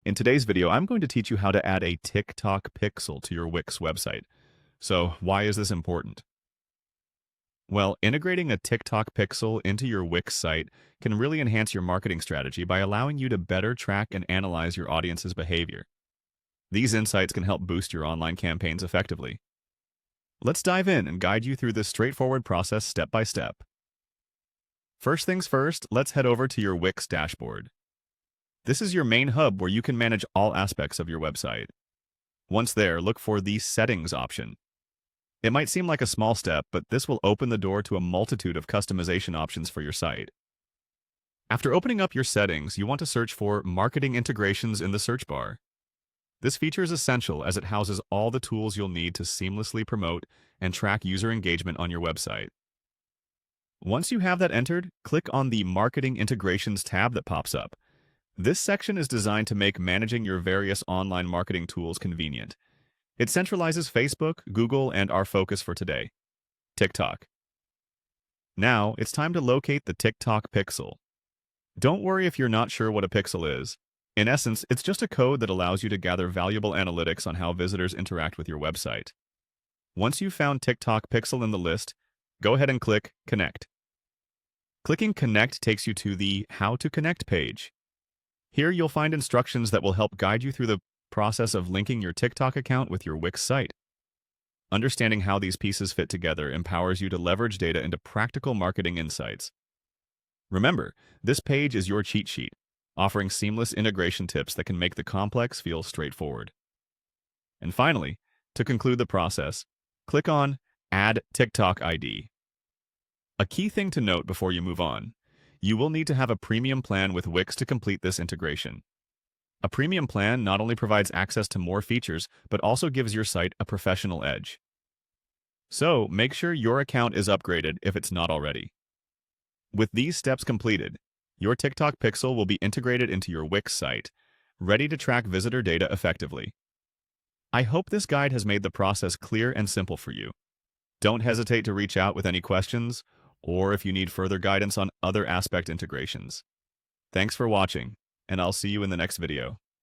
In today's video, I'm going to teach you how to add a TikTok pixel to your Wix website. So, why is this important? Well, integrating a TikTok pixel into your Wix site can really enhance your marketing strategy by allowing you to better track and analyze your audience's behavior. These insights can help boost your online campaigns effectively. Let's dive in and guide you through this straightforward process step by step. First things first, let's head over to your Wix dashboard. This is your main hub where you can manage all aspects of your website. Once there, look for the Settings option. It might seem like a small step, but this will open the door to a multitude of customization options for your site. After opening up your settings, you want to search for Marketing Integrations in the search bar. This feature is essential as it houses all the tools you'll need to seamlessly promote and track user engagement on your website. Once you have that entered, click on the Marketing Integrations tab that pops up. This section is designed to make managing your various online marketing tools convenient. It centralizes Facebook, Google, and our focus for today, TikTok. Now, it's time to locate the TikTok pixel. Don't worry if you're not sure what a pixel is. In essence, it's just a code that allows you to gather valuable analytics on how visitors interact with your website. Once you've found TikTok pixel in the list, go ahead and click Connect. Clicking Connect takes you to the How to Connect page. Here you'll find instructions that will help guide you through the process of linking your TikTok account with your Wix site. Understanding how these pieces fit together empowers you to leverage data into practical marketing insights. Remember, this page is your cheat sheet, offering seamless integration tips that can make the complex feel straightforward. And finally, to conclude the process, click on Add TikTok ID. A key thing to note before you move on: you will need to have a premium plan with Wix to complete this integration. A premium plan not only provides access to more features, but also gives your site a professional edge. So, make sure your account is upgraded if it's not already. With these steps completed, your TikTok pixel will be integrated into your Wix site, ready to track visitor data effectively. I hope this guide has made the process clear and simple for you. Don't hesitate to reach out with any questions, or if you need further guidance on other aspect integrations. Thanks for watching, and I'll see you in the next video.